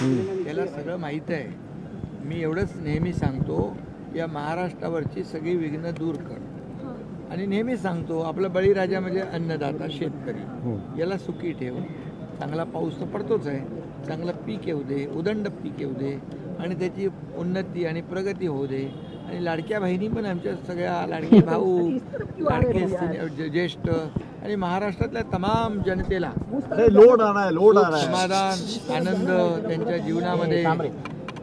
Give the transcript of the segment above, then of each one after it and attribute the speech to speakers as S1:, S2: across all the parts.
S1: त्याला सगळं माहीत आहे. मी एवढंच नेहमी सांगतो, या महाराष्ट्रावरची सगळी विघ्न दूर कर. आणि नेहमी सांगतो, आपला बळीराजा म्हणजे अन्नदाता शेतकरी, याला सुखी ठेव. चांगला पाऊस तर पडतोच आहे, चांगलं पीक येऊ दे, उदंड पीक येऊ दे आणि त्याची उन्नती आणि प्रगती होऊ दे. आणि लाडक्या बहिणी पण आमच्या सगळ्या, लाडके भाऊ, लाडके ज्येष्ठ आणि महाराष्ट्रातल्या तमाम जनतेला समाधान, आनंद त्यांच्या जीवनामध्ये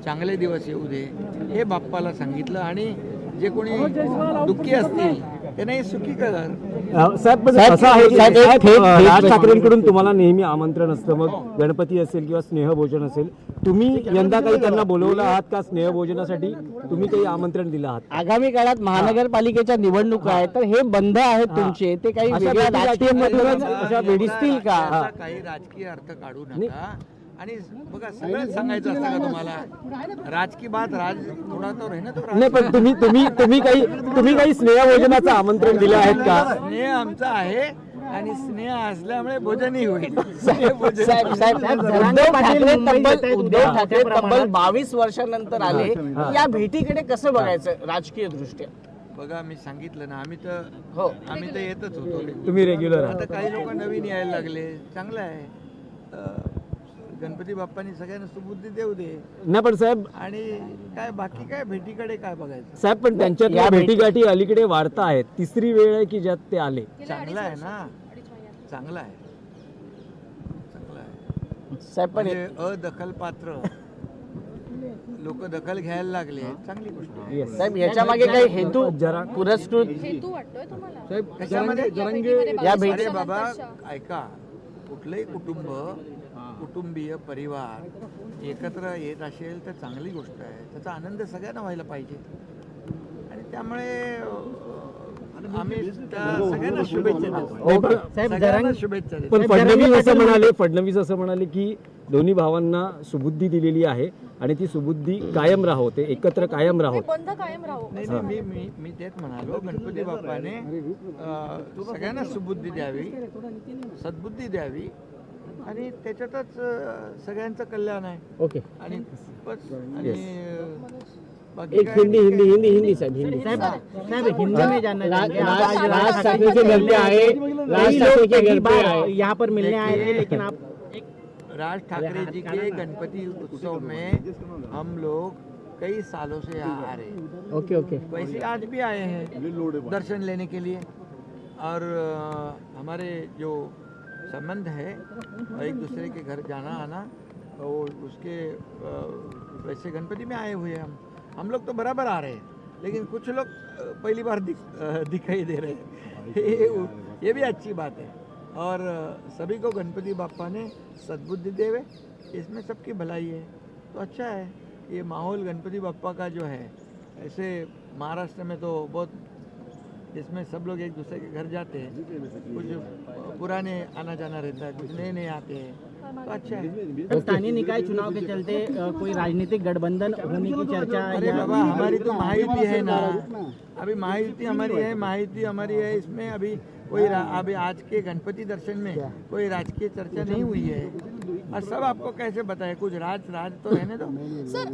S1: चांगले दिवस येऊ दे, हे बाप्पाला सांगितलं. आणि जे कोणी दुःखी असतील त्यांनाही सुखी कर.
S2: साहेब असं आहे की राज ठाकरेंकडून तुम्हाला नेहमी आमंत्रण असतं, मग गणपती असेल किंवा स्नेहभोजन असेल, तुम्ही यंदा काही त्यांना बोलवलं आहात का? स्नेहभोजनासाठी तुम्ही काही आमंत्रण दिलं आहात?
S3: आगामी काळात महानगरपालिकेच्या निवडणुका आहेत, तर हे बंध आहेत तुमचे, ते काही वेगळ्या राजकीय मधूनच अशा वेढीसतील का?
S1: काही राजकीय अर्थ काढू नका. आणि बघा, सगळं सांगायचं असतं का तुम्हाला? राजकीय बात राज थोडा तर आहे ना तो.
S2: नाही, पण तुम्ही काही स्नेहभोजनाचं आमंत्रण दिलं आहेत का?
S1: स्नेह आमचा आहे आणि स्नेह असल्यामुळे भोजनही होईल.
S3: उद्धव ठाकरे तब्बल 22 वर्षानंतर आले, या भेटीकडे कसं बघायचं राजकीय दृष्ट्या?
S1: बघा, मी सांगितलं ना, आम्ही तर येतच होतो.
S2: तुम्ही रेग्युलर
S1: आता काही लोक नवीन यायला लागले, चांगलं आहे. गणपती बाप्पांनी सगळ्यांना सुबुद्धी देऊ दे.
S2: नाही पण साहेब,
S1: आणि काय बाकी काय भेटीकडे काय बघायचं
S2: साहेब, पण त्यांच्या भेटीगाठी अलीकडे वाढता आहेत. तिसरी वेळ आहे की ज्यात ते आले.
S1: चांगलं आहे ना, चांगलं आहे, चांगलं आहे
S3: साहेब. पण
S1: अदखल पात्र लोक दखल घ्यायला लागले, चांगली गोष्ट आहे.
S3: साहेब, याच्या मागे काही हेतू पुरस्कृत
S4: हेतू वाटतोय तुम्हाला?
S1: साहेब, कशामध्ये?
S4: या
S1: अरे बाबा, ऐका, कुठलंही कुटुंबीय परिवार एकत्र येत असेल तर चांगली गोष्ट आहे. त्याचा आनंद सगळ्यांना व्हायला पाहिजे. आणि त्यामुळे आम्ही सगळ्यांना शुभेच्छा देतो. शुभेच्छा देतो.
S2: पण फडणवीस असं म्हणाले की दोन्ही भावांना सुबुद्धी दिलेली आहे आणि ती सुबुद्धी कायम राहोते, एकत्र कायम राहोत.
S4: बंध कायम राहो.
S1: नाही, मी तेच म्हणालो, गणपती बाप्पाने सगळ्यांना सुबुद्धी द्यावी, सद्बुद्धी द्यावी आणि त्याच्यातच सगळ्यांचं कल्याण आहे.
S3: ओके.
S1: आणि बस. आणि
S3: एक हिंदी साहब, हिंदी में जानना चाहेंगे। राज ठाकरे के घर पे आए, राज ठाकरे के घर पे आए, यहाँ पर मिलने आए थे, लेकिन आप
S1: राज ठाकरे जी के गणपति उत्सव में हम लोग कई सालों से यहाँ आ रहे हैं।
S3: Okay okay.
S1: वैसे आज भी आए हैं दर्शन लेने के लिए। और हमारे जो संबंध है एक दूसरे के घर जाना आना, और उसके वैसे गणपति में आए हुए हैं हम लोग तो बराबर आ रहे हैं, लेकिन कुछ लोग पहली बार दिखाई दे रहे हैं। ये भी अच्छी बात है। और सभी को गणपति बाप्पा ने सद्बुद्धि देवे, इसमें सबकी भलाई है, तो अच्छा है ये माहौल गणपति बाप्पा का जो है। ऐसे महाराष्ट्र में तो बहुत, इसमें सब लोग एक दूसरे के घर जाते हैं, कुछ पुराने आना जाना रहता है, कुछ नए नए आते हैं, तो अच्छा है।
S3: स्थानीय निकाय चुनाव के चलते कोई राजनीतिक गठबंधन होने की चर्चा?
S1: अरे बाबा, हमारी तो महायुति है ना, अभी महायुति हमारी है, इसमें अभी कोई अभी आज के गणपति दर्शन में कोई राजकीय चर्चा नहीं हुई है। और सब आपको कैसे बताए, कुछ राज तो रहने दो।
S4: सर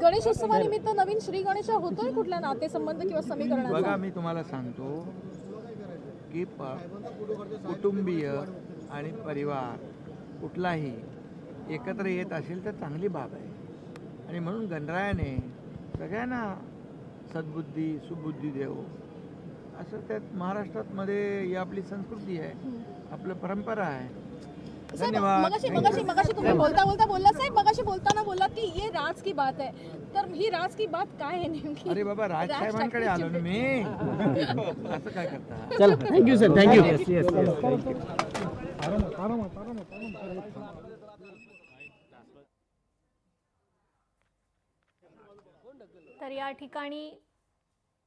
S4: गणेशोत्सवानिमित्त नवीन श्री गणेश होतोय कुठला नातेसंबंध किंवा समीकरणाचा?
S1: बघा, मी तुम्हाला सांगतो की कुटुंबीय आणि परिवार कुठलाही एकत्र येत असेल तर चांगली बाब आहे. आणि म्हणून गणरायाने सगळ्यांना सद्बुद्धी सुबुद्धी देव, असं त्यात महाराष्ट्रात मध्ये ही आपली संस्कृती आहे, आपलं परंपरा आहे. धन्यवाद.
S4: मगाशी तुम्ही बोलला साहेब, मगाशी बोलताना बोललात की ये राज की बात है, तर ही राज की बात काय आहे नेमकी?
S1: अरे बाबा, राजसाहेबांकडे आलो ना मी, असं काय करता?
S3: चल, थँक्यू सर, थँक्यू.
S5: तर या ठिकाणी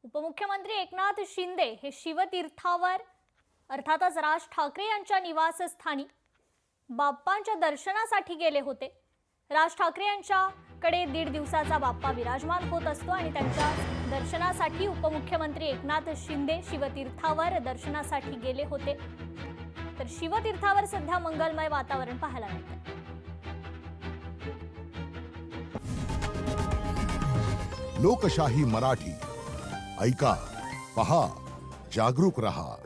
S5: उपमुख्यमंत्री एकनाथ शिंदे हे शिवतीर्थावर अर्थातच राज ठाकरे यांच्या निवासस्थानी बाप्पांच्या दर्शनासाठी गेले होते. राज ठाकरे यांच्याकडे 1.5 दिवसाचा बाप्पा विराजमान होत असतो आणि त्यांच्या दर्शनासाठी उपमुख्यमंत्री एकनाथ शिंदे शिवतीर्थावर दर्शनासाठी गेले होते. तर शिवतीर्थावर सध्या मंगलमय वातावरण पाहायला मिळते.
S6: लोकशाही मराठी. ऐका, पहा, जागरूक रहा.